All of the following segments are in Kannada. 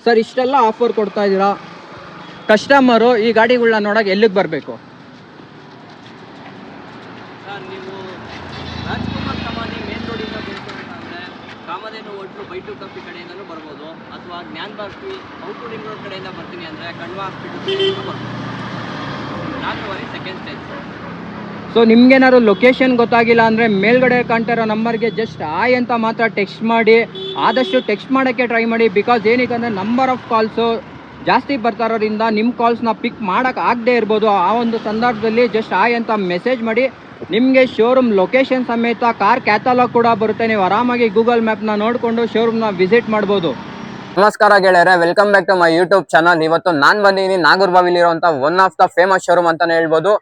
ಸರ್ ಇಷ್ಟೆಲ್ಲ ಆಫರ್ ಕೊಡ್ತಾ ಇದ್ದೀರಾ, ಕಸ್ಟಮರು ಈ ಗಾಡಿಗಳನ್ನ ನೋಡೋಕೆ ಎಲ್ಲಿಗೆ ಬರಬೇಕು? ಸರ್ ನೀವು ರಾಜ್ಕುಮಾರ್ ಕಮಾನಿ ಮೇನ್ ರೋಡಿಂದ ಬೇಕು ಕಾಮಧೇನು ಹೋಟ್ಲು ಬೈಟು ಕಾಫಿ ಕಡೆಯಿಂದಲೂ ಬರ್ಬೋದು, ಅಥವಾ Gyan Barki out ring road ಕಡೆಯಿಂದ ಬರ್ತೀನಿ ಅಂದರೆ ಕಣ್ವ ಹಾಸ್ಪಿಟಲ್ ಬರ್ಬೋದು. 4 ಸೆಕೆಂಡ್ ಸ್ಟೇಜ್. ಸೊ ನಿಮ್ಗೇನಾದ್ರು ಲೊಕೇಶನ್ ಗೊತ್ತಾಗಿಲ್ಲ ಅಂದರೆ ಮೇಲ್ಗಡೆ ಕಾಣ್ತಿರೋ ನಂಬರ್ಗೆ ಜಸ್ಟ್ ಆಯ್ ಅಂತ ಮಾತ್ರ ಟೆಕ್ಸ್ಟ್ ಮಾಡಿ. ಆದಷ್ಟು ಟೆಕ್ಸ್ಟ್ ಮಾಡೋಕ್ಕೆ ಟ್ರೈ ಮಾಡಿ. ಬಿಕಾಸ್ ಏನಕ್ಕೆ ಅಂದರೆ ನಂಬರ್ ಆಫ್ ಕಾಲ್ಸು ಜಾಸ್ತಿ ಬರ್ತಾ ಇರೋದ್ರಿಂದ ನಿಮ್ಮ ಕಾಲ್ಸ್ನ ಪಿಕ್ ಮಾಡೋಕೆ ಆಗದೆ ಇರ್ಬೋದು. ಆ ಒಂದು ಸಂದರ್ಭದಲ್ಲಿ ಜಸ್ಟ್ ಆಯ್ ಅಂತ ಮೆಸೇಜ್ ಮಾಡಿ. ನಿಮಗೆ ಶೋರೂಮ್ ಲೊಕೇಶನ್ ಸಮೇತ ಕಾರ್ ಕ್ಯಾಟಲಾಗ್ ಕೂಡ ಬರುತ್ತೆ. ನೀವು ಆರಾಮಾಗಿ ಗೂಗಲ್ ಮ್ಯಾಪ್ನ ನೋಡಿಕೊಂಡು ಶೋರೂಮ್ನ ವಿಸಿಟ್ ಮಾಡ್ಬೋದು. ನಮಸ್ಕಾರ ಗೆಳೆಯರೆ, welcome back to my YouTube channel. ಇವತ್ತು ನಾನು ಬಂದಿದ್ದೀನಿ ನಾಗರ್ಬಾವಿಲಿ ಇರುವಂತ one of the famous showroom ಅಂತಾನೆ ಹೇಳ್ಬೋದು.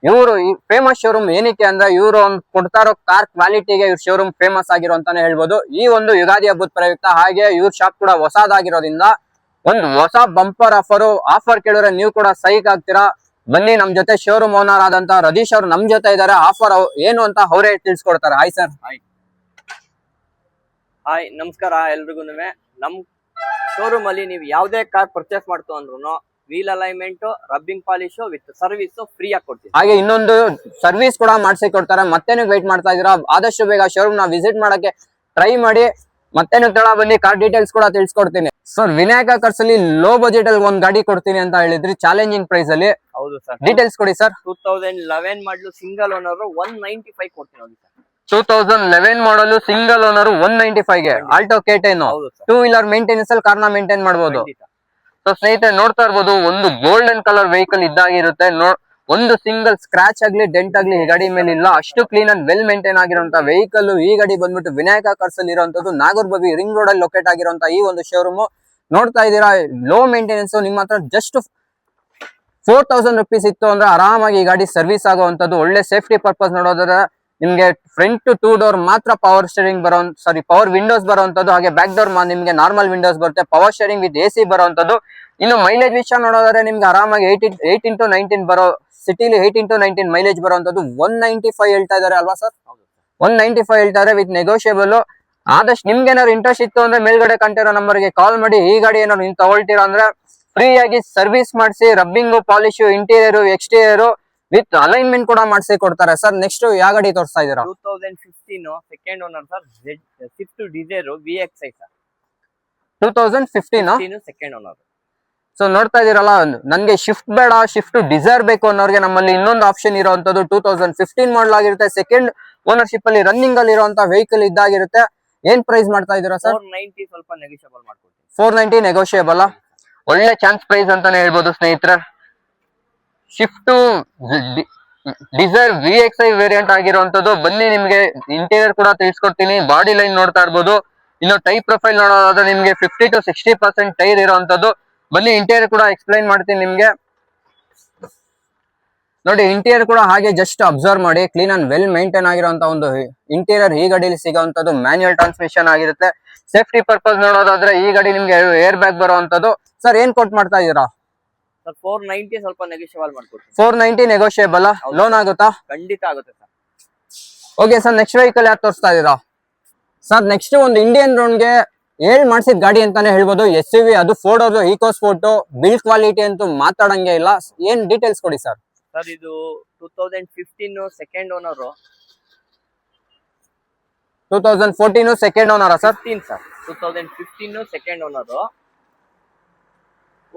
ಇವರು ಈ ಫೇಮಸ್ ಶೋರೂಮ್ ಏನಕ್ಕೆ ಅಂದ್ರೆ ಇವರು ಒಂದು ಕೊಡ್ತಾ ಇರೋ ಕಾರ್ ಕ್ವಾಲಿಟಿಗೆ ಇವ್ರ ಶೋರೂಮ್ ಫೇಮಸ್ ಆಗಿರೋ ಅಂತಾನೆ ಹೇಳ್ಬೋದು. ಈ ಒಂದು ಯುಗಾದಿ ಹಬ್ಬದ ಪ್ರಯುಕ್ತ ಹಾಗೆ ಇವ್ರ ಶಾಪ್ ಕೂಡ ಹೊಸದಾಗಿರೋದ್ರಿಂದ ಒಂದು ಹೊಸ ಬಂಪರ್ ಆಫರ್ ಕೇಳಿದ್ರೆ ನೀವು ಕೂಡ ಸೈಕ್ ಆಗ್ತೀರಾ. ಬನ್ನಿ, ನಮ್ ಜೊತೆ ಶೋರೂಮ್ ಓನರ್ ಆದಂತ ರದೀಶ್ ಅವರು ನಮ್ ಜೊತೆ ಇದಾರೆ. ಆಫರ್ ಏನು ಅಂತ ಅವರೇ ತಿಳಿಸ್ಕೊಡ್ತಾರೆ. Hi sir. ಹಾಯ್, ನಮಸ್ಕಾರ ಎಲ್ರಿಗೂ. ನಮ್ ಶೋರೂಮ್ ಅಲ್ಲಿ ನೀವು ಯಾವುದೇ ಕಾರ್ ಪರ್ಚೇಸ್ ಮಾಡ್ತು ಅಂದ್ರೂ wheel alignment, rubbing polish with service free ಆಗಿ ಕೊಡ್ತೀವಿ. ಹಾಗೆ ಇನ್ನೊಂದು ಸರ್ವಿಸ್ ಕೂಡ ಮಾಡಿಸಿ ಕೊಡ್ತಾರೆ. ಮತ್ತೆ ನೀವು ವೇಟ್ ಮಾಡ್ತಾ ಇದೀರಾ, ಆದಷ್ಟು ಬೇಗ ಶೋರೂಮ್ ನ ವಿಸಿಟ್ ಮಾಡಕ್ಕೆ ಟ್ರೈ ಮಾಡಿ. ಮತ್ತೆ ತಳ ಬನ್ನಿ, ಕಾರ್ ಡೀಟೇಲ್ಸ್ ಕೂಡ ತಿಳಿಸ್ಕೊಡ್ತೀನಿ. ಸರ್, ವಿನಾಯಕ ಕಾರ್ಸ್ ಅಲ್ಲಿ ಲೋ ಬಜೆಟ್ ಅಲ್ಲಿ ಒಂದ್ ಗಾಡಿ ಕೊಡ್ತೀನಿ ಅಂತ ಹೇಳಿದ್ರಿ, ಚಾಲೆಂಜಿಂಗ್ ಪ್ರೈಸ್ ಅಲ್ಲಿ. ಹೌದು ಸರ್. ಡೀಟೇಲ್ಸ್ ಕೊಡಿ ಸರ್. 2011 ಮಾಡಲು ಸಿಂಗಲ್ ಓನರ್ 195 ಕೊಡ್ತೀನಿ ನೋಡಿ ಸರ್. 2011 ಮಾಡಲು ಸಿಂಗಲ್ ಓನರ್ 195 ಗೆ ಆಲ್ಟೋ K10. 2 ವೀಲರ್ ಮೇಂಟೆನೆನ್ಸ್ ಅಲ್ಲಿ ಕಾರ್ನ ಮೇಂಟೈನ್ ಮಾಡಬಹುದು. ಸೊ ಸ್ನೇಹಿತರೆ, ನೋಡ್ತಾ ಇರ್ಬೋದು, ಒಂದು ಗೋಲ್ಡನ್ ಕಲರ್ ವೆಹಿಕಲ್ ಇದ್ದಾಗಿರುತ್ತೆ. ಒಂದು ಸಿಂಗಲ್ ಸ್ಕ್ರಾಚ್ ಆಗ್ಲಿ ಡೆಂಟ್ ಆಗ್ಲಿ ಈ ಗಾಡಿ ಮೇಲೆ ಇಲ್ಲ. ಅಷ್ಟು ಕ್ಲೀನ್ ಅಂಡ್ ವೆಲ್ ಮೇಂಟೈನ್ ಆಗಿರುವಂತ ವೆಹಿಕಲ್. ಈ ಗಾಡಿ ಬಂದ್ಬಿಟ್ಟು ವಿನಾಯಕ ಕಾರ್ಸ್ ಅಲ್ಲಿ ಇರುವಂತದ್ದು, ನಾಗರ್ಬಾವಿ ರಿಂಗ್ ರೋಡ್ ಅಲ್ಲಿ ಲೊಕೇಟ್ ಆಗಿರುವಂತ ಈ ಒಂದು ಶೋರೂಮ್. ನೋಡ್ತಾ ಇದ್ದೀರಾ, ಲೋ ಮೇಂಟೆನೆನ್ಸ್. ನಿಮ್ಮ ಹತ್ರ ಜಸ್ಟ್ 4000 ರುಪೀಸ್ ಇತ್ತು ಅಂದ್ರೆ ಆರಾಮಾಗಿ ಈ ಗಾಡಿ ಸರ್ವಿಸ್ ಆಗುವಂತದ್ದು. ಒಳ್ಳೆ ಸೇಫ್ಟಿ ಪರ್ಪಸ್ ನೋಡೋದ್ರೆ ನಿಮ್ಗೆ ಫ್ರಂಟ್ 2 ಡೋರ್ ಮಾತ್ರ ಪವರ್ ಸ್ಟೇರಿಂಗ್ ಪವರ್ ವಿಂಡೋಸ್ ಬರುವಂತದ್ದು. ಹಾಗೆ ಬ್ಯಾಕ್ ಡೋರ್ ನಿಮ್ಗೆ ನಾರ್ಮಲ್ ವಿಂಡೋಸ್ ಬರುತ್ತೆ. ಪವರ್ ಸ್ಟೇರಿಂಗ್ ವಿತ್ AC ಬರುವಂತದ್ದು. ಇನ್ನು ಮೈಲೇಜ್ ವಿಷಯ ನೋಡೋದಾದ್ರೆ ನಿಮ್ಗೆ ಆರಾಮಾಗಿ 8x19 ಬರೋ ಸಿಟಿಲಿ 8x19 ಮೈಲೇಜ್ ಬರುವಂತದ್ದು. 195 ಹೇಳ್ತಾ ಇದಾರೆ ಅಲ್ವಾ ಸರ್? 195 ಹೇಳ್ತಾ ಇದಾರೆ ವಿತ್ ನೆಗೋಷಿಯಬಲ್. ಆದಷ್ಟು ನಿಮ್ಗೆ ಏನಾದ್ರು ಇಂಟ್ರೆಸ್ಟ್ ಇತ್ತು ಅಂದ್ರೆ ಮೇಲ್ಗಡೆ ಕಂಟಿರೋ ನಂಬರ್ಗೆ ಕಾಲ್ ಮಾಡಿ. ಈ ಗಾಡಿ ಏನಾದ್ರು ನೀವು ತಗೊಳ್ತೀರಾ ಅಂದ್ರೆ ಫ್ರೀ ಆಗಿ ಸರ್ವಿಸ್ ಮಾಡಿಸಿ, rubbing, polish, interior, exterior with alignment ಕೂಡ ಮಾಡಿಸಿ ಕೊಡ್ತಾರೆ. ಸರ್, ನೆಕ್ಸ್ಟ್ ಯಾವ ಗಾಡಿ ತೋರಿಸ್ತಾ ಇದ್ದೀರಾ? 2015 second owner sir, Swift Dzire VXI sir. 2015 second owner. So ನೋಡ್ತಾ ಇದೀರಲ್ಲ, ನನ್ಗೆ ಶಿಫ್ಟ್ ಬೇಡ, ಶಿಫ್ಟ್ ಡಿಸೈರ್ ಬೇಕು ಅನ್ನೋರಿಗೆ ನಮ್ಮಲ್ಲಿ ಇನ್ನೊಂದು ಆಪ್ಷನ್ ಇರುವಂತದ್ದು 2015 ಮಾಡಲ್ ಆಗಿರುತ್ತೆ. ಸೆಕೆಂಡ್ ಓನರ್ಶಿಪ್ ಅಲ್ಲಿ ರನ್ನಿಂಗ್ ಅಲ್ಲಿ ಇರುವಂತ ವೆಹಿಕಲ್ ಇದ್ದಾಗಿರುತ್ತೆ. ಏನ್ ಪ್ರೈಸ್ ಮಾಡ್ತಾ ಇದೀರಾ ಸರ್? 490 ಸ್ವಲ್ಪ ನೆಗೋಷಿಯಬಲ್ ಮಾಡ್ಕೊಡ್ತೀನಿ. 490 ನೆಗೋಷಿಯಬಲ್. ಒಳ್ಳೆ ಚಾನ್ಸ್ ಪ್ರೈಸ್ ಅಂತಾನೆ ಹೇಳ್ಬೋದು ಸ್ನೇಹಿತರೆ. ಶಿಫ್ಟ್ ಡಿಸೈರ್ VXI ವೇರಿಯಂಟ್ ಆಗಿರುವಂತದ್ದು. ಬನ್ನಿ, ನಿಮ್ಗೆ ಇಂಟೀರಿಯರ್ ಕೂಡ ತಿಳಿಸ್ಕೊಡ್ತೀನಿ. ಬಾಡಿ ಲೈನ್ ನೋಡ್ತಾ ಇರ್ಬೋದು. ಇನ್ನು ಟೈರ್ ಪ್ರೊಫೈಲ್ ನೋಡೋದಾದ್ರೆ ನಿಮ್ಗೆ 50 to 60% ಟೈರ್ ಇರುವಂತದ್ದು. ಬನ್ನಿ, ಇಂಟೀರಿಯರ್ ಕೂಡ ಎಕ್ಸ್ಪ್ಲೈನ್ ಮಾಡ್ತೀನಿ ನಿಮ್ಗೆ. ನೋಡಿ, ಇಂಟೀರಿಯರ್ ಕೂಡ ಹಾಗೆ ಜಸ್ಟ್ ಅಬ್ಸರ್ವ್ ಮಾಡಿ. ಕ್ಲೀನ್ ಅಂಡ್ ವೆಲ್ ಮೇಂಟೈನ್ ಆಗಿರುವಂತ ಒಂದು ಇಂಟೀರಿಯರ್ ಈ ಗಾಡಿಯಲ್ಲಿ ಸಿಗುವಂತದ್ದು. ಮ್ಯಾನ್ಯುಯಲ್ ಟ್ರಾನ್ಸ್ಮಿಷನ್ ಆಗಿರುತ್ತೆ. ಸೇಫ್ಟಿ ಪರ್ಪಸ್ ನೋಡೋದಾದ್ರೆ ಈ ಗಾಡಿ ನಿಮ್ಗೆ ಏರ್ ಬ್ಯಾಗ್ ಬರುವಂತದ್ದು. ಸರ್, ಏನ್ ಕೊಟ್ ಮಾಡ್ತಾ ಇದೀರಾ? ಸರ್, 490 ಸ್ವಲ್ಪ ನೆಗೋಷಿಯಬಲ್ ಮಾಡ್ಕೊಡ್ತೀನಿ. 490 ನೆಗೋಷಿಯಬಲ್. ಲೋನ್ ಆಗುತ್ತಾ? ಖಂಡಿತ ಆಗುತ್ತೆ sir. Okay sir, next vehicle ಯಾರು ತೋರಿಸ್ತಾ ಇದೀರಾ? ಸರ್, ನೆಕ್ಸ್ಟ್ ಒಂದು ಇಂಡಿಯನ್ ರೋಡ್ಗೆ ಮಾಡಿಸಿದ ಗಾಡಿ ಅಂತಾನೆ ಹೇಳ್ಬೋದು. SUV, ಅದು 4 door EcoSport. Build quality ಅಂತೂ ಮಾತಾಡಂಗೆ ಇಲ್ಲ. ಏನ್ ಡೀಟೇಲ್ಸ್ ಕೊಡಿ ಸರ್. ಸರ್, ಇದು 2015 second owner. 2014 second owner sir? 15 sir, 2015 second owner.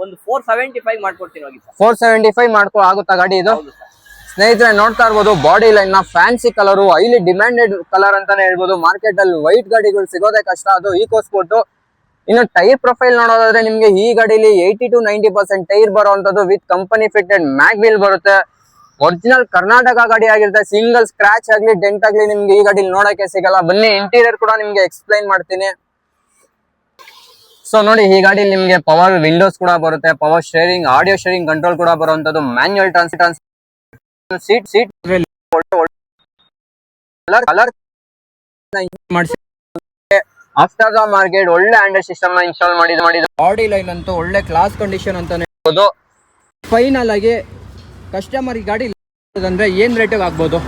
ಒಂದು 475 ಮಾಡ್ಕೊಡ್ತೀನಿ ಹೋಗಿ ಸರ್. 475 ಆಗುತ್ತಾ ಗಾಡಿ ಇದು? ಸ್ನೇಹಿತರೆ, ನೋಡ್ತಾ ಇರ್ಬೋದು, ಬಾಡಿ ಲೈನ್ ನ fancy colour, highly demanded colour ಅಂತಾನೆ ಹೇಳ್ಬೋದು. ಮಾರ್ಕೆಟ್ ಅಲ್ಲಿ ವೈಟ್ ಗಾಡಿಗಳು ಸಿಗೋದೇ ಕಷ್ಟ. ಅದು ಈಕೋ ಸ್ಪೋರ್ಟ್. ಇನ್ನು ಟೈರ್ ಪ್ರೊಫೈಲ್ ನೋಡೋದಾದ್ರೆ ನಿಮ್ಗೆ ಈ ಗಾಡಿಲಿ 80 to 90% ಟೈರ್ ಬರುವಂತದ್ದು. With company fitted mag wheel ಬರುತ್ತೆ. ಒರಿಜಿನಲ್ ಕರ್ನಾಟಕ ಗಾಡಿ ಆಗಿರುತ್ತೆ. ಸಿಂಗಲ್ ಸ್ಕ್ರಾಚ್ ಆಗ್ಲಿ ಡೆಂಟ್ ಆಗ್ಲಿ ನಿಮ್ಗೆ ಈ ಗಾಡಿಲಿ ನೋಡಕ್ಕೆ ಸಿಗಲ್ಲ. ಬನ್ನಿ, ಇಂಟೀರಿಯರ್ ಕೂಡ ನಿಮ್ಗೆ ಎಕ್ಸ್ಪ್ಲೈನ್ ಮಾಡ್ತೀನಿ. ಸೊ ನೋಡಿ, ಈ ಗಾಡಿ ನಿಮ್ಗೆ ಪವರ್ ವಿಂಡೋಸ್ ಕೂಡ ಬರುತ್ತೆ. Power steering, audio steering control ಕೂಡ ಬರುವಂತದ್ದು. Manual trans seat colour after the market ಒಳ್ಳೆ ಆಂಡ್ರಾಯ್ಡ್ ಸಿಸ್ಟಮ್ ಇನ್ಸ್ಟಾಲ್ ಮಾಡಿದ. ಬಾಡಿ ಲೈನ್ ಅಂತೂ ಒಳ್ಳೆ ಕ್ಲಾಸ್ ಕಂಡೀಷನ್ ಅಂತಾನೆ ಹೇಳ್ಬೋದು. ಫೈನಲ್ ಆಗಿ ಕಸ್ಟಮರ್ ಈ ಗಾಡಿ ಅಂದ್ರೆ ಏನ್ ರೇಟಿಗೆ ಆಗ್ಬೋದು?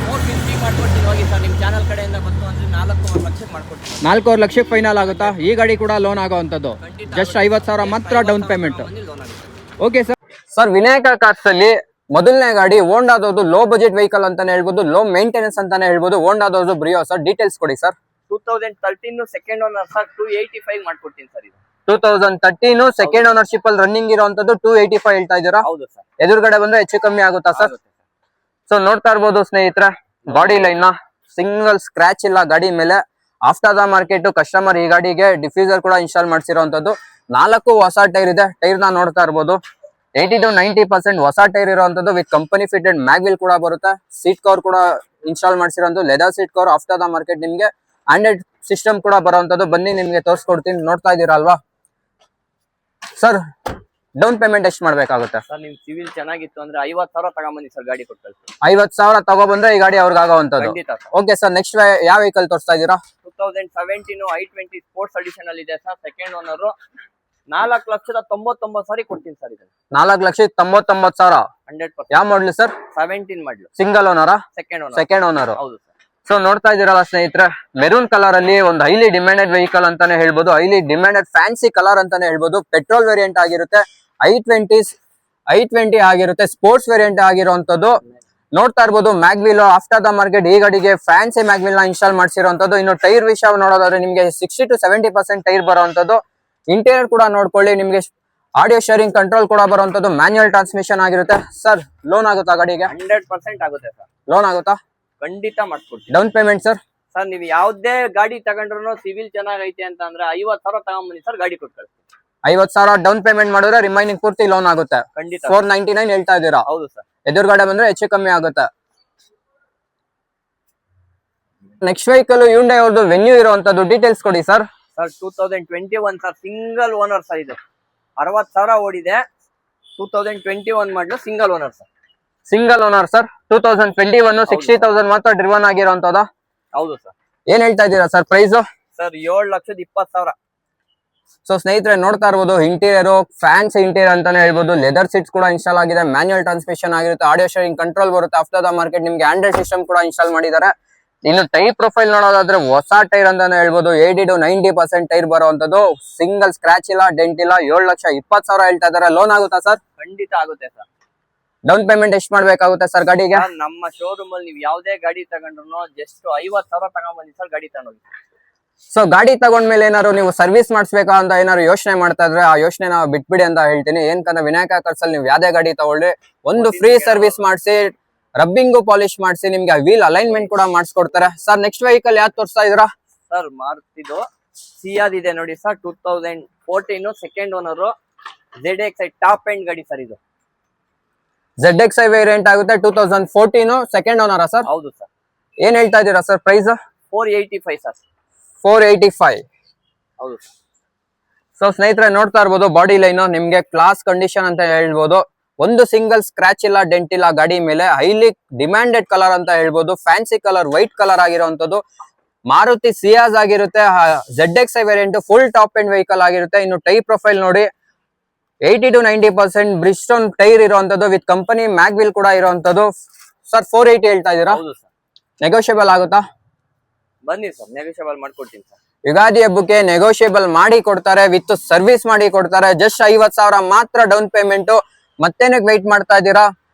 450 ಮಾಡ್ಕೊಡ್ತೀನಿ ಹೋಗಿ ಸರ್. ನಿಮ್ ಚಾನಲ್ ಕಡೆಯಿಂದ ಬಂತು ಅಂದ್ರೆ 4.5 ಲಕ್ಷಕ್ಕೆ ಮಾಡ್ಕೊಡ್ತೀನಿ. 4.5 ಲಕ್ಷಕ್ಕೆ ಫೈನಲ್ ಆಗುತ್ತಾ? ಈ ಗಾಡಿ ಕೂಡ ಲೋನ್ ಆಗೋವಂಥದ್ದು? ಖಂಡಿತ ಜಸ್ಟ್ 50,000 ಮಾತ್ರ ಡೌನ್ ಪೇಮೆಂಟ್. ಲೋನ್ ಆಗುತ್ತೆ. Okay sir. Sir Vinayaka cars ಅಲ್ಲಿ ಮೊದಲನೇ ಗಾಡಿ ಹೋಂಡಾದವ್ರದ್ದು ಲೋ ಬಜೆಟ್ ವೆಹಿಕಲ್ ಅಂತಾನೆ ಹೇಳ್ಬೋದು, ಲೋ ಮೇಂಟೆನೆನ್ಸ್ ಅಂತಾನೆ ಹೇಳ್ಬೋದು, ಹೋಂಡಾದವ್ರದ್ದು ಬ್ರಿಯೋ ಸರ್. ಡೀಟೇಲ್ಸ್ ಕೊಡಿ ಸರ್. 2013 ಸೆಕೆಂಡ್ ಓನರ್ ಸರ್, 285 ಮಾಡ್ಕೊಡ್ತೀನಿ ಸರ್ ಇದು. 2013 ಸೆಕೆಂಡ್ ಓನರ್ಶಿಪ್ ಅಲ್ಲಿ ರನ್ನಿಂಗ್ ಇರುವಂತದ್ದು 285 ಹೇಳ್ತಾ ಇದ್ದೀರಾ? ಹೌದು ಸರ್. ಎದುರುಗಡೆ ಬಂದ್ರೆ ಹೆಚ್ಚು ಕಮ್ಮಿ ಆಗುತ್ತಾ ಸರ್? ಸೊ ನೋಡ್ತಾ ಇರ್ಬೋದು ಸ್ನೇಹಿತರೆ, ಬಾಡಿ ಲೈನ್ ಸಿಂಗಲ್ ಸ್ಕ್ರಾಚ್ ಇಲ್ಲ ಗಾಡಿ ಮೇಲೆ. ಆಫ್ಟರ್ ದ ಮಾರ್ಕೆಟ್ ಕಸ್ಟಮರ್ ಈ ಗಾಡಿಗೆ ಡಿಫ್ಯೂಸರ್ ಕೂಡ ಇನ್ಸ್ಟಾಲ್ ಮಾಡಿಸಿರುವಂತದ್ದು. 4 ಹೊಸ ಟೈರ್ ಇದೆ. ಟೈರ್ ನ ನೋಡ್ತಾ ಇರ್ಬೋದು, 80 to 90% ಹೊಸ ಟೈರ್ ಇರುವಂತದ್ದು ವಿತ್ ಕಂಪನಿ ಫಿಟೆಡ್ ಮ್ಯಾಗ್ವಿಲ್ ಕೂಡ ಬರುತ್ತೆ. ಸೀಟ್ ಕವರ್ ಕೂಡ ಇನ್ಸ್ಟಾಲ್ ಮಾಡಿಸಿರೋದು leather seat cover. After the market ನಿಮ್ಗೆ ಆಂಡ್ರಾಯ್ಡ್ ಸಿಸ್ಟಮ್ ಕೂಡ ಬರುವಂತದ್ದು. ಬನ್ನಿ ನಿಮ್ಗೆ ತೋರಿಸ್ಕೊಡ್ತೀನಿ. ನೋಡ್ತಾ ಇದ್ದೀರಾ ಅಲ್ವಾ ಸರ್? ಡೌನ್ ಪೇಮೆಂಟ್ ಎಷ್ಟು ಮಾಡ್ಬೇಕಾಗುತ್ತೆ ಸರ್? ನಿಮ್ ಸಿವಿಲ್ ಚೆನ್ನಾಗಿತ್ತು ಅಂದ್ರೆ 50,000 ತಗೊಂಬನ್ನಿ ಸರ್, ಗಾಡಿ ಕೊಟ್ಟು ಕಳ್ಸಿ. 50,000 ತಗೊಬಂದ್ರೆ ಈ ಗಾಡಿ ಅವ್ರಿಗೆ ಆಗೋವಂಥದ್ದು. ಖಂಡಿತ ಸರ್. ಓಕೆ ಸರ್, ನೆಕ್ಸ್ಟ್ ಯಾವ ವೆಹಿಕಲ್ ತೋರಿಸ್ತಾ ಇದ್ದೀರಾ? 2017 i20 ಸ್ಪೋರ್ಟ್ಸ್ ಅಡಿಷನ್ ಅಲ್ಲಿ ಇದೆ ಸರ್. ಸೆಕೆಂಡ್ ಓನರ್ 4,99,000 ಕೊಡ್ತೀನಿ ಸರ್ ಇದನ್ನ. 4,99,000. 100%. ಯಾವ ಮಾಡಲು ಸರ್? 17 ಮಾಡಲು. ಸಿಂಗಲ್ ಓನರಾ? Second owner. Second owner. ಹೌದು ಸರ್. ಸೊ ನೋಡ್ತಾ ಇದ್ದೀರಲ್ಲ ಸ್ನೇಹಿತರೆ, ಮೆರೂನ್ ಕಲರ್ ಅಲ್ಲಿ ಒಂದು ಹೈಲಿ ಡಿಮ್ಯಾಂಡೆಡ್ ವೆಹಿಕಲ್ ಅಂತಾನೆ ಹೇಳ್ಬೋದು, ಹೈಲಿ ಡಿಮ್ಯಾಂಡೆಡ್ ಫ್ಯಾನ್ಸಿ ಕಲರ್ ಅಂತಾನೆ ಹೇಳ್ಬೋದು. ಪೆಟ್ರೋಲ್ ವೇರಿಯಂಟ್ ಆಗಿರುತ್ತೆ, i20 ಆಗಿರುತ್ತೆ, ಸ್ಪೋರ್ಟ್ಸ್ ವೇರಿಯಂಟ್ ಆಗಿರುವಂತದ್ದು. ನೋಡ್ತಾ ಇರ್ಬೋದು ಮ್ಯಾಗ್ವಿಲ್. ಆಫ್ಟರ್ ದ ಮಾರ್ಕೆಟ್ ಈ ಗಾಡಿಗೆ ಫ್ಯಾನ್ಸಿ ಮ್ಯಾಗ್ವಿಲ್ ನ ಇನ್ಸ್ಟಾಲ್ ಮಾಡಿಸಿರುವಂತದ್ದು. ಇನ್ನು ಟೈರ್ ವಿಷಯ ನೋಡೋದಾದ್ರೆ ನಿಮ್ಗೆ 60 to 70% ಟೈರ್ ಬರುವಂತದ್ದು. ಇಂಟೀರಿಯರ್ ಕೂಡ ನೋಡ್ಕೊಳ್ಳಿ, ನಿಮ್ಗೆ ಆಡಿಯೋ ಶೇರಿಂಗ್ ಕಂಟ್ರೋಲ್ ಕೂಡ ಬರುವಂತದ್ದು. ಮ್ಯಾನ್ಯುಯಲ್ ಟ್ರಾನ್ಸ್ಮಿಷನ್ ಆಗಿರುತ್ತೆ. ಸರ್ ಲೋನ್ ಆಗುತ್ತಾ ಗಾಡಿಗೆ? 100% ಆಗುತ್ತೆ ಸರ್. ಲೋನ್ ಆಗುತ್ತಾ? ಖಂಡಿತ ಮಾಡ್ಕೊಡ್ತೀನಿ. Down payment sir? ಸರ್ ನೀವು ಯಾವ್ದೇ ಗಾಡಿ ತಗೊಂಡ್ರು ಸಿವಿಲ್ ಚೆನ್ನಾಗೈತೆ ಅಂತ ಅಂದ್ರೆ 50,000 ತಗೊಂಬನ್ನಿ ಸರ್, ಗಾಡಿ ಕೊಟ್ಟು ಕಳ್ಸಿ. 50,000 ಡೌನ್ ಪೇಮೆಂಟ್ ಮಾಡಿದ್ರೆ ರಿಮೈನಿಂಗ್ ಪೂರ್ತಿ ಲೋನ್ ಆಗುತ್ತೆ. ಖಂಡಿತ. 499 ಹೇಳ್ತಾ ಇದ್ದೀರಾ? ಹೌದು ಸರ್. ಎದುರುಗಡೆ ಬಂದ್ರೆ ಹೆಚ್ಚು ಕಮ್ಮಿ ಆಗುತ್ತೆ. ನೆಕ್ಸ್ಟ್ ವೆಹಿಕಲ್ ಹ್ಯುಂಡೈ ಅವ್ರದ್ದು ವೆನ್ಯೂ ಇರುವಂತದ್ದು. ಡೀಟೇಲ್ಸ್ ಕೊಡಿ sir. Sir 2021 sir, single owner sir ಇದು. 60,000 ಓಡಿದೆ. 2021 ಮಾಡಲು single owner sir. Single owner sir. 2021 60,000 ಮಾತ್ರ ಡ್ರಿವನ್ ಆಗಿರುವಂತದ? ಹೌದು ಸರ್. ಏನ್ ಹೇಳ್ತಾ ಇದ್ದೀರಾ ಸರ್ ಪ್ರೈಸ್? ಸರ್ 7,20,000. ಸೊ ಸ್ನೇಹಿತರೆ ನೋಡ್ತಾ ಇರ್ಬೋದು, ಇಂಟೀರಿಯರ್ ಫ್ಯಾನ್ಸ್ ಇಂಟೀರಿಯರ್ ಅಂತಾನೆ ಹೇಳ್ಬೋದು. ಲೆದರ್ ಸೀಟ್ಸ್ ಕೂಡ ಇನ್ಸ್ಟಾಲ್ ಆಗಿದೆ, ಮ್ಯಾನ್ಯುಯಲ್ ಟ್ರಾನ್ಸ್ಮಿಷನ್ ಆಗಿರುತ್ತೆ, ಆಡಿಯೋ ಶೇರಿಂಗ್ ಕಂಟ್ರೋಲ್ ಬರುತ್ತೆ. ಆಫ್ಟರ್ ದ ಮಾರ್ಕೆಟ್ ನಿಮ್ಗೆ ಆಂಡ್ರಾಯ್ಡ್ ಸಿಸ್ಟಮ್ ಕೂಡ ಇನ್ಸ್ಟಾಲ್ ಮಾಡಿದ್ದಾರೆ. ಇನ್ನು ಟೈರ್ ಪ್ರೊಫೈಲ್ ನೋಡೋದಾದ್ರೆ ಹೊಸ ಟೈರ್ ಅಂತಾನೆ ಹೇಳ್ಬೋದು. 80 to 90% ಟೈರ್ ಬರುವಂತದ್ದು. ಸಿಂಗಲ್ ಸ್ಕ್ರಾಚ್ ಇಲ್ಲ, ಡೆಂಟ್ ಇಲ್ಲ. 7,20,000 ಹೇಳ್ತಾ ಇದಾರೆ. ಲೋನ್ ಆಗುತ್ತಾ ಸರ್? ಖಂಡಿತ ಆಗುತ್ತೆ ಸರ್. ಡೌನ್ ಪೇಮೆಂಟ್ ಎಷ್ಟು ಮಾಡ್ಬೇಕಾಗುತ್ತೆ ಸರ್ ಗಾಡಿಗೆ? ನಮ್ಮ ಶೋರೂಮ್ ಅಲ್ಲಿ ನೀವು ಯಾವ್ದೇ ಗಾಡಿ ತಗೊಂಡ್ರು ಜಸ್ಟ್ 50,000 ತಗೊಂಡ್ಬನ್ನಿ ಸರ್, ಗಾಡಿ ತಗೊಂಡೋಗಿ. ಸೊ ಗಾಡಿ ತಗೊಂಡ್ಮೇಲೆ ಏನಾದ್ರು ನೀವು ಸರ್ವಿಸ್ ಮಾಡಿಸ್ಬೇಕಾ ಅಂತ ಏನಾದ್ರು ಯೋಚನೆ ಮಾಡ್ತಾ ಇದ್ರೆ ಆ ಯೋಚನೆ ನಾವು ಬಿಟ್ಬಿಡಿ ಅಂತ ಹೇಳ್ತೀನಿ. ಏನ್ಕಂದ್ರೆ ವಿನಾಯಕ ಕಾರ್ಸ್ ಅಲ್ಲಿ ನೀವು ಯಾವ್ದೇ ಗಾಡಿ ತಗೊಳ್ಳಿ, ಒಂದು ಫ್ರೀ ಸರ್ವಿಸ್ ಮಾಡಿಸಿ, ರಬ್ಬಿಂಗು ಪಾಲಿಶ್ ಮಾಡಿಸಿ, ನಿಮ್ಗೆ ವೀಲ್ ಅಲೈನ್ಮೆಂಟ್ ಕೂಡ ಮಾಡಿಸ್ಕೊಡ್ತಾರೆ. ಸರ್ ನೆಕ್ಸ್ಟ್ ವೆಹಿಕಲ್ ಯಾವ್ದು ತೋರಿಸ್ತಾ ಇದ್ದೀರಾ? ಸರ್ ಮಾರುತಿದು ಸಿಯಾದ್ ಇದೆ ನೋಡಿ sir. 2014 second owner ZXi top end ಗಾಡಿ ಸರ್ ಇದು. ZXi ವೇರಿಯಂಟ್ ಆಗುತ್ತೆ. 2014 ಸೆಕೆಂಡ್ ಓನರಾ ಸರ್? ಹೌದು ಸರ್. ಏನ್ ಹೇಳ್ತಾ ಇದ್ದೀರಾ ಸರ್ ಪ್ರೈಸ್? 485 ಸರ್. 485. ಹೌದು ಸರ್. ಸೊ ಸ್ನೇಹಿತರೆ ನೋಡ್ತಾ ಇರ್ಬೋದು, ಬಾಡಿ ಲೈನ್ ನಿಮ್ಗೆ ಕ್ಲಾಸ್ ಕಂಡೀಷನ್ ಅಂತ ಹೇಳ್ಬೋದು. ಒಂದು ಸಿಂಗಲ್ ಸ್ಕ್ರಾಚ್ ಇಲ್ಲ, ಡೆಂಟ್ ಇಲ್ಲ ಗಾಡಿ ಮೇಲೆ. ಹೈಲಿ ಡಿಮ್ಯಾಂಡೆಡ್ ಕಲರ್ ಅಂತ ಹೇಳ್ಬೋದು. ಫ್ಯಾನ್ಸಿ ಕಲರ್, ವೈಟ್ ಕಲರ್ ಆಗಿರುವಂತದ್ದು. ಮಾರುತಿ ಸಿಯಾಜ್ ಆಗಿರುತ್ತೆ. ZXi variant full top end vehicle ಆಗಿರುತ್ತೆ. ಇನ್ನು ಟೈರ್ ಪ್ರೊಫೈಲ್ ನೋಡಿ, 80 to 90% ಬ್ರಿಸ್ಟೋನ್ ಟೈರ್ ಇರುವಂತದ್ದು ವಿತ್ ಕಂಪನಿ ಮ್ಯಾಗ್ವಿಲ್ ಕೂಡ ಇರುವಂತದ್ದು. ಸರ್ 480 ಹೇಳ್ತಾ ಇದ್ದೀರಾ? ಹೌದು ಸರ್. ನೆಗೋಷಿಯಬಲ್ ಆಗುತ್ತಾ? ಬನ್ನಿ ಸರ್, ನೆಗೋಷಿಯಬಲ್ ಮಾಡ್ಕೊಡ್ತೀನಿ ಸರ್. ಯುಗಾದಿ ಹಬ್ಬಕ್ಕೆ ನೆಗೋಷಿಯಬಲ್ ಮಾಡಿ ಕೊಡ್ತಾರೆ, ವಿತ್ ಸರ್ವಿಸ್ ಮಾಡಿ ಕೊಡ್ತಾರೆ. ಜಸ್ಟ್ 50,000 ಮಾತ್ರ ಡೌನ್ ಪೇಮೆಂಟ್. ಮತ್ತೇನಕ್ಕೆ ವೆಯ್ಟ್ ಮಾಡ್ತಾ ಇದ್ದೀರಾ?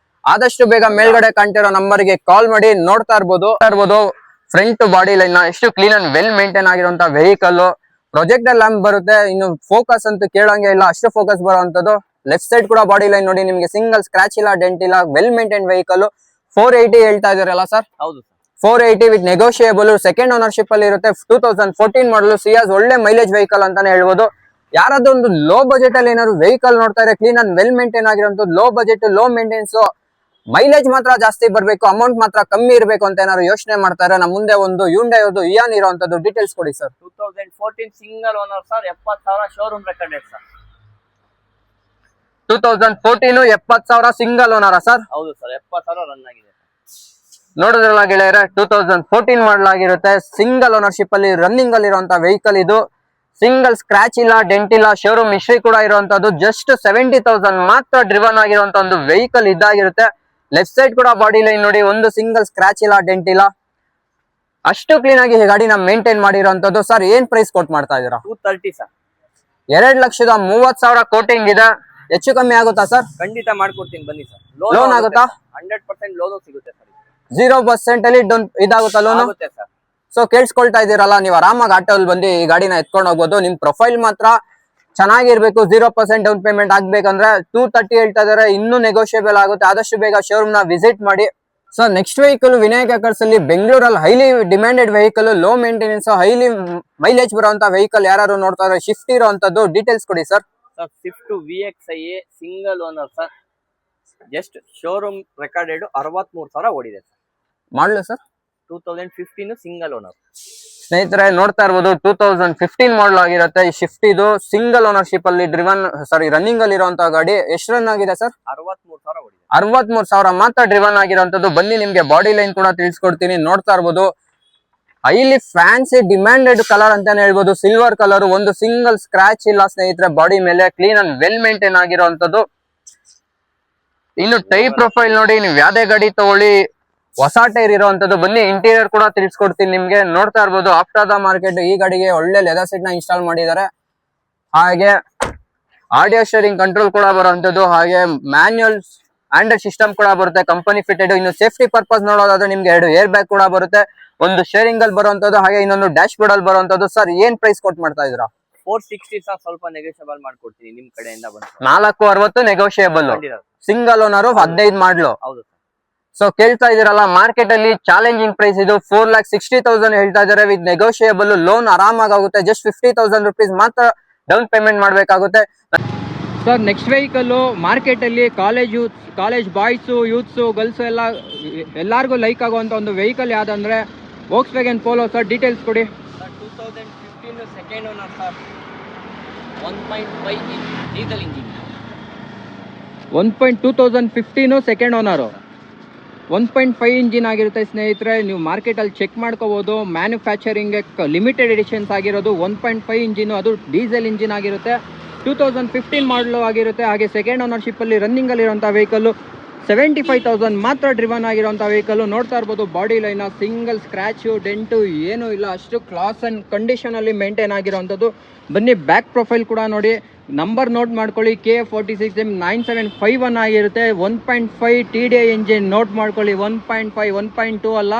ಆದಷ್ಟು ಬೇಗ ಮೇಲ್ಗಡೆ ಕಾಣ್ತಿರೋ ನಂಬರ್ಗೆ ಕಾಲ್ ಮಾಡಿ. ನೋಡ್ತಾ ಇರ್ಬೋದು ಫ್ರಂಟ್ ಬಾಡಿ ಲೈನ್ ಎಷ್ಟು ಕ್ಲೀನ್ ಅಂಡ್ ವೆಲ್ ಮೇಂಟೈನ್ ಆಗಿರುವಂತ ವೆಹಿಕಲ್. ಪ್ರೊಜೆಕ್ಟರ್ ಲ್ಯಾಂಪ್ ಬರುತ್ತೆ. ಇನ್ನು ಫೋಕಸ್ ಅಂತೂ ಕೇಳಂಗೆ ಇಲ್ಲ, ಅಷ್ಟು ಫೋಕಸ್ ಬರುವಂತದ್ದು. ಲೆಫ್ಟ್ ಸೈಡ್ ಕೂಡ ಬಾಡಿ ಲೈನ್ ನೋಡಿ, ನಿಮ್ಗೆ ಸಿಂಗಲ್ ಸ್ಕ್ರಾಚ್ ಇಲ್ಲ, ಡೆಂಟ್ ಇಲ್ಲ, ವೆಲ್ ಮೇಂಟೈನ್ ವೆಹಿಕಲ್. 480 ಹೇಳ್ತಾ ಇದಾರಲ್ಲ ಸರ್? ಹೌದು sir. 480 with negotiable. Second ownership ಅಲ್ಲಿ ಇರುತ್ತೆ. 2014 ಮಾಡಲು ಸಿಯಾಸ್. ಒಳ್ಳೆ ಮೈಲೇಜ್ ವೆಹಿಕಲ್ ಅಂತಾನೆ ಹೇಳ್ಬೋದು. ಯಾರಾದ್ರೂ ಒಂದು ಲೋ ಬಜೆಟ್ ಅಲ್ಲಿ ಏನಾದ್ರು ವೆಹಿಕಲ್ ನೋಡ್ತಾ ಇದ್ರೆ, ಕ್ಲೀನ್ ಅಂಡ್ ವೆಲ್ ಮೇಂಟೈನ್ ಆಗಿರುವಂತದ್ದು, low budget, low maintenance, mileage ಮಾತ್ರ ಜಾಸ್ತಿ ಬರ್ಬೇಕು, ಅಮೌಂಟ್ ಮಾತ್ರ ಕಮ್ಮಿ ಇರಬೇಕು ಅಂತ ಏನಾದ್ರು ಯೋಚನೆ ಮಾಡ್ತಾರೆ, ನಮ್ಮ ಮುಂದೆ ಒಂದು ಹ್ಯುಂಡೈ ಇಯಾನ್ ಇರುವಂತದ್ದು. ಡೀಟೇಲ್ಸ್ ಕೊಡಿ sir. 2014 single owner sir. 70,000 showroom record sir. 2014 70,000 single ಓನರಾ ಸರ್? ಹೌದು ಸರ್. 70,000 ರನ್ ಆಗಿದೆ. ನೋಡಿದ್ರಲ್ಲ ಗೆಳೆಯರೆ, 2014 ಮಾಡಲಾಗಿರುತ್ತೆ. ಸಿಂಗಲ್ ಓನರ್ಶಿಪ್ ಅಲ್ಲಿ ರನ್ನಿಂಗ್ ಅಲ್ಲಿ ಇರುವಂತ ವೆಹಿಕಲ್ ಇದು. ಸಿಂಗಲ್ ಸ್ಕ್ರಾಚ್ ಇಲ್ಲ, ಡೆಂಟ್ ಇಲ್ಲ, ಶೋರೂಮ್ ಹಿಸ್ಟ್ರಿ ಕೂಡ ಇರುವಂತದ್ದು. ಜಸ್ಟ್ 70,000 ಮಾತ್ರ ಡ್ರಿವನ್ ಆಗಿರುವಂತ ಒಂದು ವೆಹಿಕಲ್ ಇದಾಗಿರುತ್ತೆ. ಲೆಫ್ಟ್ ಸೈಡ್ ಕೂಡ ಬಾಡಿ ಲೈನ್ ನೋಡಿ, ಒಂದು ಸಿಂಗಲ್ ಸ್ಕ್ರಾಚ್ ಇಲ್ಲ, ಡೆಂಟ್ ಇಲ್ಲ. ಅಷ್ಟು ಕ್ಲೀನ್ ಆಗಿ ಗಾಡಿನ ಮೇಂಟೈನ್ ಮಾಡಿರುವಂತದ್ದು. ಸರ್ ಏನ್ ಪ್ರೈಸ್ ಕೊಟ್ ಮಾಡ್ತಾ ಇದೀರಾ? 230 ಸರ್. 2,30,000 ಕೋಟಿಂಗ್ ಇದೆ. ಹೆಚ್ಚು ಕಮ್ಮಿ ಆಗುತ್ತಾ ಸರ್? ಖಂಡಿತ ಮಾಡ್ಕೊಡ್ತೀನಿ ಬನ್ನಿ ಸರ್. ಲೋನ್ ಆಗುತ್ತಾ? 100% ಲೋನು ಸಿಗುತ್ತೆ ಸರ್. 0% ಅಲ್ಲಿ ಇದಾಗುತ್ತಾ ಲೋನು? ಆಗುತ್ತೆ ಸರ್. ಸೊ ಕೇಳಿಸ್ಕೊಳ್ತಾ ಇದೀರಲ್ಲ, ನೀವು ಆರಾಮಾಗಿ ಆಟೋಲ್ ಬಂದು ಈ ಗಾಡಿನ ಎತ್ಕೊಂಡು ಹೋಗ್ಬೋದು. ನಿಮ್ ಪ್ರೊಫೈಲ್ ಮಾತ್ರ ಚೆನ್ನಾಗಿರ್ಬೇಕು. 0% ಡೌನ್ ಪೇಮೆಂಟ್ ಆಗ್ಬೇಕಂದ್ರೆ 230 ಹೇಳ್ತಾ ಇದಾರೆ. ಇನ್ನೂ ನೆಗೋಷಿಯಬಲ್ ಆಗುತ್ತೆ. ಆದಷ್ಟು ಬೇಗ ಶೋರೂಮ್ ನ ವಿಸಿಟ್ ಮಾಡಿ. So next vehicle Vinayaka cars ಅಲ್ಲಿ ಬೆಂಗಳೂರಲ್ಲಿ highly demanded vehicle, low maintenance, highly mileage ಬರುವಂತ ವೆಹಿಕಲ್ ಯಾರು ನೋಡ್ತಾ ಇದ್ರೆ ಶಿಫ್ಟ್ ಇರುವಂತದ್ದು. ಡೀಟೇಲ್ಸ್ ಕೊಡಿ sir. Sir Swift VXi single owner sir. Just showroom recorded 63,000 ಓಡಿದೆ ಸರ್. ಮಾಡಲು ಸರ್ 2015 ಸಿಂಗಲ್ ಓನರ್. ಸ್ನೇಹಿತರೆ ನೋಡ್ತಾ ಇರ್ಬೋದು 2015 ಮಾಡಲ್ ಆಗಿರುತ್ತೆ. ಈ ಶಿಫ್ಟ್ ಇದು ಸಿಂಗಲ್ ಓನರ್ಶಿಪ್ ಅಲ್ಲಿ ರನ್ನಿಂಗ್ ಅಲ್ಲಿ ಇರುವಂತಹ ಗಾಡಿ. ಎಷ್ಟು ರನ್ ಆಗಿದೆ ಸರ್? 63,000 ಓಡಿದೆ. 63,000 ಮಾತ್ರ ಡ್ರಿವನ್ ಆಗಿರುವಂತದ್ದು. ಬನ್ನಿ ನಿಮ್ಗೆ ಬಾಡಿ ಲೈನ್ ಕೂಡ ತಿಳಿಸ್ಕೊಡ್ತೀನಿ. ನೋಡ್ತಾ ಇರ್ಬೋದು ಹೈಲಿ ಫ್ಯಾನ್ಸಿ ಡಿಮ್ಯಾಂಡೆಡ್ ಕಲರ್ ಅಂತಾನೆ ಹೇಳ್ಬೋದು. ಸಿಲ್ವರ್ ಕಲರ್, ಒಂದು ಸಿಂಗಲ್ ಸ್ಕ್ರಾಚ್ ಇಲ್ಲ ಸ್ನೇಹಿತರೆ ಬಾಡಿ ಮೇಲೆ. ಕ್ಲೀನ್ ಅಂಡ್ ವೆಲ್ ಮೇಂಟೈನ್ ಆಗಿರುವಂತದ್ದು. ಇನ್ನು ಟೈರ್ ಪ್ರೊಫೈಲ್ ನೋಡಿ, ನೀವು ಯಾವ್ದೇ ಗಾಡಿ ತಗೊಳ್ಳಿ ಹೊಸ ಟೈರ್ ಇರುವಂತದ್ದು. ಬನ್ನಿ ಇಂಟೀರಿಯರ್ ಕೂಡ ತಿಳಿಸ್ಕೊಡ್ತೀನಿ ನಿಮ್ಗೆ. ನೋಡ್ತಾ ಇರ್ಬೋದು ಆಫ್ಟರ್ ದ ಮಾರ್ಕೆಟ್ ಈ ಗಾಡಿಗೆ ಒಳ್ಳೆ ಲೆದರ್ ಸೀಟ್ ನ ಇನ್ಸ್ಟಾಲ್ ಮಾಡಿದ್ದಾರೆ. ಹಾಗೆ ಆಡಿಯೋ ಶೇರಿಂಗ್ ಕಂಟ್ರೋಲ್ ಕೂಡ ಬರುವಂತದ್ದು. ಹಾಗೆ ಮ್ಯಾನ್ಯುಯಲ್ ಆಂಡ್ರಾಯ್ಡ್ ಸಿಸ್ಟಮ್ ಕೂಡ ಬರುತ್ತೆ, ಕಂಪನಿ ಫಿಟೆಡ್. ಇನ್ನು ಸೇಫ್ಟಿ ಪರ್ಪಸ್ ನೋಡೋದಾದ್ರೆ ನಿಮ್ಗೆ 2 ಏರ್ ಬ್ಯಾಗ್ ಕೂಡ ಬರುತ್ತೆ. ಒಂದು ಶೇರಿಂಗ್ ಅಲ್ಲಿ ಬರುವಂತದ್ದು, ಹಾಗೆ ಇನ್ನೊಂದು ಡ್ಯಾಶ್ ಬೋರ್ಡ್ ಅಲ್ಲಿ ಬರುವಂತದ್ದು. ಸರ್ ಏನ್ ಪ್ರೈಸ್ ಕೊಟ್ ಮಾಡ್ತಾ ಇದ್ದೀರಾ? 460 ಸರ್. ಸ್ವಲ್ಪ ನೆಗೋಷಿಯಬಲ್ ಮಾಡ್ಕೊಡ್ತೀನಿ ನಿಮ್ ಕಡೆಯಿಂದ ಬಂದು. 460 ನೆಗೋಷಿಯಬಲ್. Single owner 15 ಮಾಡ್ಲು. ಹೌದು. ಸೊ ಕೇಳ್ತಾ ಇದೀರಲ್ಲ, ಮಾರ್ಕೆಟ್ ಅಲ್ಲಿ ಚಾಲೆಂಜಿಂಗ್ ಪ್ರೈಸ್ ಇದು. 4,60,000 ಹೇಳ್ತಾ ಇದಾರೆ. With negotiable. ಲೋನ್ ಆರಾಮಾಗಿ ಆಗುತ್ತೆ. ಜಸ್ಟ್ 50,000 ರುಪೀಸ್ ಮಾತ್ರ ಡೌನ್ ಪೇಮೆಂಟ್ ಮಾಡ್ಬೇಕಾಗುತ್ತೆ. ಸರ್ ನೆಕ್ಸ್ಟ್ ವೆಹಿಕಲ್ ಮಾರ್ಕೆಟ್ ಅಲ್ಲಿ ಕಾಲೇಜ್ ಬಾಯ್ಸು, ಯೂತ್ಸು, ಗರ್ಲ್ಸು ಎಲ್ಲರಿಗೂ ಲೈಕ್ ಆಗುವಂತ ಒಂದು ವೆಹಿಕಲ್ ಯಾವ್ದಂದ್ರೆ ವೋಕ್ಸ್ವ್ಯಾಗನ್ ಪೋಲೋ. ಸರ್ ಡೀಟೇಲ್ಸ್ ಕೊಡಿ. Sir 2015 second owner sir. 1.5 diesel engine. 2015 second owner. 1.5 engine ಆಗಿರುತ್ತೆ ಸ್ನೇಹಿತರೆ. ನೀವು ಮಾರ್ಕೆಟಲ್ಲಿ ಚೆಕ್ ಮಾಡ್ಕೋಬೋದು. ಮ್ಯಾನುಫ್ಯಾಕ್ಚರಿಂಗ್ಗೆ ಲಿಮಿಟೆಡ್ ಎಡಿಷನ್ಸ್ ಆಗಿರೋದು 1.5 ಇಂಜಿನು, ಅದು ಡೀಸೆಲ್ ಇಂಜಿನ್ ಆಗಿರುತ್ತೆ. 2015 ಮಾಡಲು ಆಗಿರುತ್ತೆ. ಹಾಗೆ ಸೆಕೆಂಡ್ ಓನರ್ಶಿಪ್ಪಲ್ಲಿ ರನ್ನಿಂಗಲ್ಲಿ ಇರುವಂಥ ವೆಹಿಕಲ್ಲು 75,000 ಮಾತ್ರ ಡ್ರಿವನ್ ಆಗಿರುವಂಥ ವೆಹಿಕಲ್ಲು. ನೋಡ್ತಾ ಇರ್ಬೋದು ಬಾಡಿ ಲೈನ ಸಿಂಗಲ್ ಸ್ಕ್ರ್ಯಾಚು, ಡೆಂಟು ಏನೂ ಇಲ್ಲ. ಅಷ್ಟು ಕ್ಲಾಸ್ ಆ್ಯಂಡ್ ಕಂಡೀಷನಲ್ಲಿ ಮೇಂಟೈನ್ ಆಗಿರೋವಂಥದ್ದು. ಬನ್ನಿ ಬ್ಯಾಕ್ ಪ್ರೊಫೈಲ್ ಕೂಡ ನೋಡಿ. ನಂಬರ್ ನೋಟ್ ಮಾಡ್ಕೊಳ್ಳಿ. KA46M9751 ಆಗಿರುತ್ತೆ. 1.5 TDI ಇಂಜಿನ್ ನೋಟ್ ಮಾಡ್ಕೊಳ್ಳಿ. 1.5 1.2 ಅಲ್ಲ,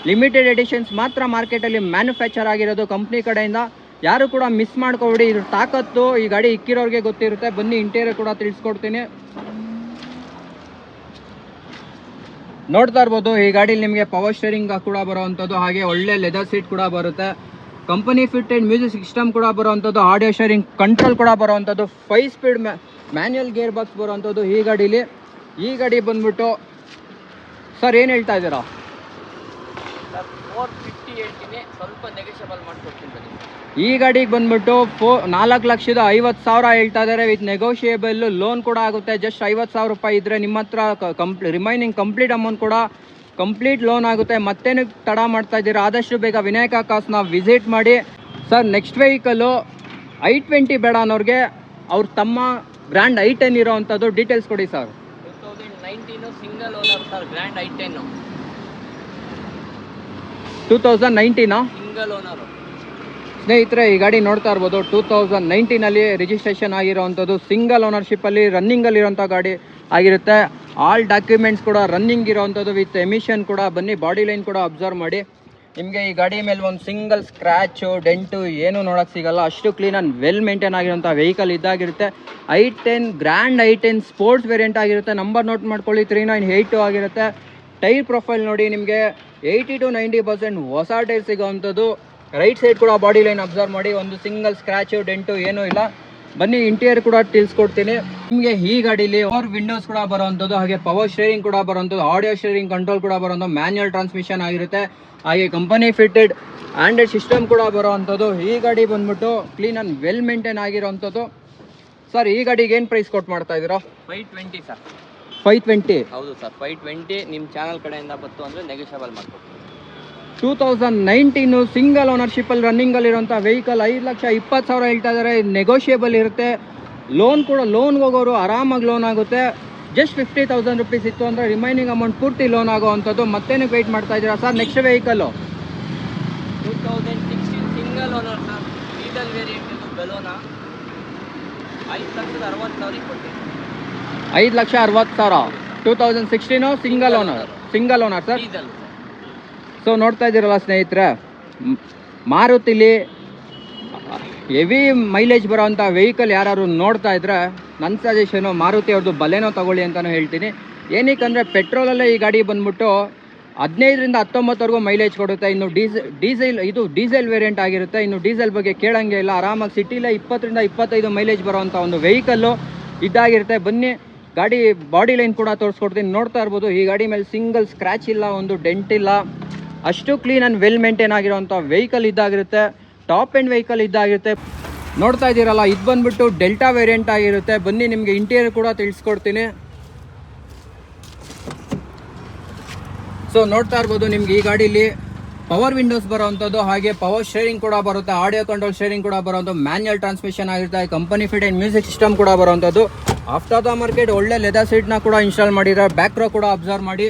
ಲಿಮಿಟೆಡ್ ಎಡಿಷನ್ಸ್ ಮಾತ್ರ ಮಾರ್ಕೆಟಲ್ಲಿ ಮ್ಯಾನುಫ್ಯಾಕ್ಚರ್ ಆಗಿರೋದು ಕಂಪ್ನಿ ಕಡೆಯಿಂದ. ಯಾರು ಕೂಡ ಮಿಸ್ ಮಾಡ್ಕೊಬಿಡಿ. ಇದ್ರ ತಾಕತ್ತು ಈ ಗಾಡಿ ಇಕ್ಕಿರೋರಿಗೆ ಗೊತ್ತಿರುತ್ತೆ. ಬನ್ನಿ ಇಂಟೀರಿಯರ್ ಕೂಡ ತಿಳಿಸ್ಕೊಡ್ತೀನಿ. ನೋಡ್ತಾ ಇರ್ಬೋದು ಈ ಗಾಡಿಲಿ ನಿಮಗೆ ಪವರ್ ಸ್ಟೇರಿಂಗ್ ಕೂಡ ಬರುವಂಥದ್ದು. ಹಾಗೆ ಒಳ್ಳೆ ಲೆದರ್ ಸೀಟ್ ಕೂಡ ಬರುತ್ತೆ. ಕಂಪನಿ ಫಿಟೆಡ್ ಮ್ಯೂಸಿಕ್ ಸಿಸ್ಟಮ್ ಕೂಡ ಬರುವಂಥದ್ದು. ಆಡಿಯೋ ಶೇರಿಂಗ್ ಕಂಟ್ರೋಲ್ ಕೂಡ ಬರುವಂಥದ್ದು. 5 ಸ್ಪೀಡ್ ಮ್ಯಾನ್ಯುಯಲ್ ಗೇರ್ ಬಾಕ್ಸ್ ಬರುವಂಥದ್ದು ಈ ಗಾಡೀಲಿ. ಈ ಗಾಡಿ ಬಂದ್ಬಿಟ್ಟು ಸರ್ ಏನು ಹೇಳ್ತಾ ಇದ್ದೀರಾ? ಸರ್ 450 ಹೇಳ್ತೀನಿ, ಸ್ವಲ್ಪ ನೆಗೋಷಿಯಬಲ್ ಮಾಡ್ಕೊಡ್ತೀನಿ ಬನ್ನಿ. ಈ ಗಾಡಿಗೆ ಬಂದ್ಬಿಟ್ಟು 4,50,000 ಹೇಳ್ತಾ ಇದ್ದಾರೆ. With negotiable. ಲೋನ್ ಕೂಡ ಆಗುತ್ತೆ. ಜಸ್ಟ್ 50,000 ರೂಪಾಯಿ ಇದ್ರೆ ನಿಮ್ಮ ಹತ್ರ ರಿಮೈನಿಂಗ್ ಕಂಪ್ಲೀಟ್ ಅಮೌಂಟ್ ಕೂಡ ಕಂಪ್ಲೀಟ್ ಲೋನ್ ಆಗುತ್ತೆ. ಮತ್ತೇನು ತಡ ಮಾಡ್ತಾ ಇದ್ದೀರಾ? ಆದಷ್ಟು ಬೇಗ ವಿನಾಯಕ ಕಾರ್ಸ್ನ ವಿಸಿಟ್ ಮಾಡಿ. ಸರ್ ನೆಕ್ಸ್ಟ್ ವೆಹಿಕಲ್ಲು i20 ಬೇಡ ಅನ್ನೋರಿಗೆ ಅವ್ರ ತಮ್ಮ ಗ್ರ್ಯಾಂಡ್ i10 ಇರೋವಂಥದ್ದು. ಡೀಟೇಲ್ಸ್ ಕೊಡಿ sir. 2019 single owner sir. Grand i10 2019 single owner. ಸ್ನೇಹಿತರೆ ಈ ಗಾಡಿ ನೋಡ್ತಾ ಇರ್ಬೋದು 2019 ರಿಜಿಸ್ಟ್ರೇಷನ್ ಆಗಿರೋವಂಥದ್ದು. ಸಿಂಗಲ್ ಓನರ್ಶಿಪ್ಪಲ್ಲಿ ರನ್ನಿಂಗಲ್ಲಿರೋಂಥ ಗಾಡಿ ಆಗಿರುತ್ತೆ. ಆಲ್ ಡಾಕ್ಯುಮೆಂಟ್ಸ್ ಕೂಡ ರನ್ನಿಂಗ್ ಇರೋವಂಥದ್ದು ವಿತ್ ಎಮಿಷನ್ ಕೂಡ. ಬನ್ನಿ ಬಾಡಿ ಲೈನ್ ಕೂಡ ಅಬ್ಸರ್ವ್ ಮಾಡಿ. ನಿಮಗೆ ಈ ಗಾಡಿ ಮೇಲೆ ಒಂದು ಸಿಂಗಲ್ ಸ್ಕ್ರ್ಯಾಚು, ಡೆಂಟು ಏನೂ ನೋಡೋಕ್ಕೆ ಸಿಗಲ್ಲ. ಅಷ್ಟು ಕ್ಲೀನ್ ಆ್ಯಂಡ್ ವೆಲ್ ಮೇಂಟೈನ್ ಆಗಿರೋಂಥ ವೆಹಿಕಲ್ ಇದ್ದಾಗಿರುತ್ತೆ. i10 grand i10 sports variant ಆಗಿರುತ್ತೆ. ನಂಬರ್ ನೋಟ್ ಮಾಡ್ಕೊಳ್ಳಿ. 3982 ಆಗಿರುತ್ತೆ. ಟೈರ್ ಪ್ರೊಫೈಲ್ ನೋಡಿ, ನಿಮಗೆ 80 to 90% ಹೊಸ ಟೈರ್ ಸಿಗೋವಂಥದ್ದು. ರೈಟ್ ಸೈಡ್ ಕೂಡ ಬಾಡಿ ಲೈನ್ ಅಬ್ಸರ್ವ್ ಮಾಡಿ. ಒಂದು ಸಿಂಗಲ್ ಸ್ಕ್ರ್ಯಾಚು, ಡೆಂಟು ಏನೂ ಇಲ್ಲ. ಬನ್ನಿ ಇಂಟೀರಿಯರ್ ಕೂಡ ತಿಳಿಸ್ಕೊಡ್ತೀನಿ ನಿಮಗೆ. ಈ ಗಾಡೀಲಿ 4 ವಿಂಡೋಸ್ ಕೂಡ ಬರುವಂಥದ್ದು. ಹಾಗೆ ಪವರ್ ಸ್ಟೇರಿಂಗ್ ಕೂಡ ಬರುವಂಥದ್ದು. ಆಡಿಯೋ ಸ್ಟೇರಿಂಗ್ ಕಂಟ್ರೋಲ್ ಕೂಡ ಬರುವಂಥದ್ದು. ಮ್ಯಾನ್ಯುಯಲ್ ಟ್ರಾನ್ಸ್ಮಿಷನ್ ಆಗಿರುತ್ತೆ. ಹಾಗೆ ಕಂಪನಿ ಫಿಟೆಡ್ ಆಂಡ್ರಾಯ್ಡ್ ಸಿಸ್ಟಮ್ ಕೂಡ ಬರುವಂಥದ್ದು. ಈ ಗಾಡಿ ಬಂದ್ಬಿಟ್ಟು ಕ್ಲೀನ್ ಆ್ಯಂಡ್ ವೆಲ್ ಮೇಂಟೈನ್ ಆಗಿರೋವಂಥದ್ದು. ಸರ್ ಈ ಗಾಡಿಗೆ ಏನು ಪ್ರೈಸ್ ಕೊಟ್ಟು ಮಾಡ್ತಾ ಇದ್ದೀರಾ? 520 ಸರ್. 520? ಹೌದು ಸರ್, 520. ನಿಮ್ಮ ಚಾನಲ್ ಕಡೆಯಿಂದ ಬಂತು ಅಂದರೆ ನೆಗೋಷಿಯಬಲ್ ಮಾಡ್ಕೊಡ್ತೀನಿ. 2019 ಸಿಂಗಲ್ ಓನರ್ಶಿಪ್ಪಲ್ಲಿ ರನ್ನಿಂಗಲ್ಲಿರುವಂಥ ವೆಹಿಕಲ್. 5,20,000 ಹೇಳ್ತಾ ಇದ್ದಾರೆ. ನೆಗೋಷಿಯಬಲ್ ಇರುತ್ತೆ. ಲೋನ್ ಕೂಡ, ಲೋನ್ಗೆ ಹೋಗೋರು ಆರಾಮಾಗಿ ಲೋನ್ ಆಗುತ್ತೆ. ಜಸ್ಟ್ 50,000 ರುಪೀಸ್ ಇತ್ತು ಅಂದರೆ ರಿಮೈನಿಂಗ್ ಅಮೌಂಟ್ ಪೂರ್ತಿ ಲೋನ್ ಆಗೋವಂಥದ್ದು. ಮತ್ತೇನಕ್ಕೆ ವೆಯ್ಟ್ ಮಾಡ್ತಾ ಇದ್ದೀರಾ sir? Next vehicle 2016 single owner sir. Diesel variant ಇದು ಬೆಲೋನಾ. 5,60,000 ಕೊಡ್ತೀನಿ. 5,60,000. 2016 single owner sir. Diesel so ನೋಡ್ತಾ ಇದ್ದೀರಲ್ಲ ಸ್ನೇಹಿತರೆ, ಮಾರುತಿಲಿ ಹೆವಿ ಮೈಲೇಜ್ ಬರೋವಂಥ ವೆಹಿಕಲ್ ಯಾರು ನೋಡ್ತಾ ಇದ್ರೆ ನನ್ನ ಸಜೆಷನು ಮಾರುತಿ ಅವ್ರದ್ದು ಬಲೆನೋ ತಗೊಳ್ಳಿ ಅಂತಲೂ ಹೇಳ್ತೀನಿ. ಏನಕ್ಕೆ ಪೆಟ್ರೋಲಲ್ಲೇ ಈ ಗಾಡಿ ಬಂದ್ಬಿಟ್ಟು 15ರಿಂದ 19ವರೆಗೂ ಮೈಲೇಜ್ ಕೊಡುತ್ತೆ. ಇನ್ನು ಡೀಸೆಲ್ ವೇರಿಯಂಟ್ ಆಗಿರುತ್ತೆ. ಇನ್ನು ಡೀಸೆಲ್ ಬಗ್ಗೆ ಕೇಳಂಗೆ ಇಲ್ಲ, ಆರಾಮಾಗಿ ಸಿಟಿಲೇ 20ರಿಂದ 25 ಮೈಲೇಜ್ ಬರೋವಂಥ ಒಂದು ವೆಹಿಕಲ್ಲು ಇದಾಗಿರುತ್ತೆ. ಬನ್ನಿ ಗಾಡಿ ಬಾಡಿ ಲೈನ್ ಕೂಡ ತೋರಿಸ್ಕೊಡ್ತೀನಿ. ನೋಡ್ತಾ ಇರ್ಬೋದು, ಈ ಗಾಡಿ ಮೇಲೆ ಸಿಂಗಲ್ ಸ್ಕ್ರ್ಯಾಚ್ ಇಲ್ಲ, ಒಂದು ಡೆಂಟ್ ಇಲ್ಲ, ಅಷ್ಟು ಕ್ಲೀನ್ ಆ್ಯಂಡ್ ವೆಲ್ ಮೇಂಟೈನ್ ಆಗಿರೋಂಥ ವೆಹಿಕಲ್ ಇದ್ದಾಗಿರುತ್ತೆ. ಟಾಪ್ ಎಂಡ್ ವೆಹಿಕಲ್ ಇದ್ದಾಗಿರುತ್ತೆ. ನೋಡ್ತಾ ಇದ್ದೀರಲ್ಲ, ಇದು ಬಂದ್ಬಿಟ್ಟು ಡೆಲ್ಟಾ ವೇರಿಯಂಟ್ ಆಗಿರುತ್ತೆ. ಬನ್ನಿ ನಿಮಗೆ ಇಂಟೀರಿಯರ್ ಕೂಡ ತಿಳಿಸ್ಕೊಡ್ತೀನಿ. ಸೊ ನೋಡ್ತಾ ಇರ್ಬೋದು, ನಿಮ್ಗೆ ಈ ಗಾಡೀಲಿ ಪವರ್ ವಿಂಡೋಸ್ ಬರೋವಂಥದ್ದು, ಹಾಗೆ ಪವರ್ ಶೇರಿಂಗ್ ಕೂಡ ಬರುತ್ತೆ, ಆಡಿಯೋ ಕಂಟ್ರೋಲ್ ಶೇರಿಂಗ್ ಕೂಡ ಬರೋವಂಥದ್ದು, ಮ್ಯಾನ್ಯಲ್ ಟ್ರಾನ್ಸ್ಮಿಷನ್ ಆಗಿರುತ್ತೆ, company fit and music system ಕೂಡ ಬರೋವಂಥದ್ದು. ಆಫ್ಟರ್ ದ ಮಾರ್ಕೆಟ್ ಒಳ್ಳೆ ಲೆದರ್ ಸೀಟ್ನ ಕೂಡ ಇನ್ಸ್ಟಾಲ್ ಮಾಡಿದ್ದಾರೆ. ಬ್ಯಾಕ್ ರೋ ಕೂಡ ಅಬ್ಸರ್ವ್ ಮಾಡಿ.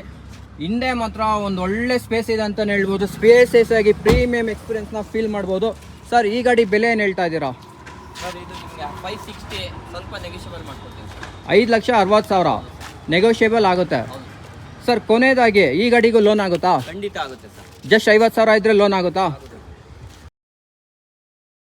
ಹಿಂದೆ ಮಾತ್ರ ಒಂದು ಒಳ್ಳೆ ಸ್ಪೇಸ್ ಇದೆ ಅಂತಲೇ ಹೇಳ್ಬೋದು. ಸ್ಪೇಸಸ್ ಆಗಿ ಪ್ರೀಮಿಯಂ ಎಕ್ಸ್ಪೀರಿಯನ್ಸ್ನ ಫೀಲ್ ಮಾಡ್ಬೋದು. ಸರ್, ಈ ಗಾಡಿ ಬೆಲೆ ಏನು ಹೇಳ್ತಾ ಇದ್ದೀರಾ? ಸರ್ ಇದು ನಿಮಗೆ 560, ಸ್ವಲ್ಪ ನೆಗೋಷಿಯಬಲ್ ಮಾಡ್ಕೊಡ್ತೀನಿ ಸರ್. 5,60,000 ನೆಗೋಷಿಯಬಲ್ ಆಗುತ್ತೆ. ಸರ್, ಕೊನೆಯದಾಗಿ ಈ ಗಾಡಿಗೂ ಲೋನ್ ಆಗುತ್ತಾ? ಖಂಡಿತ ಆಗುತ್ತೆ ಸರ್. ಜಸ್ಟ್ 50,000 ಇದ್ರೆ ಲೋನ್ ಆಗುತ್ತಾ?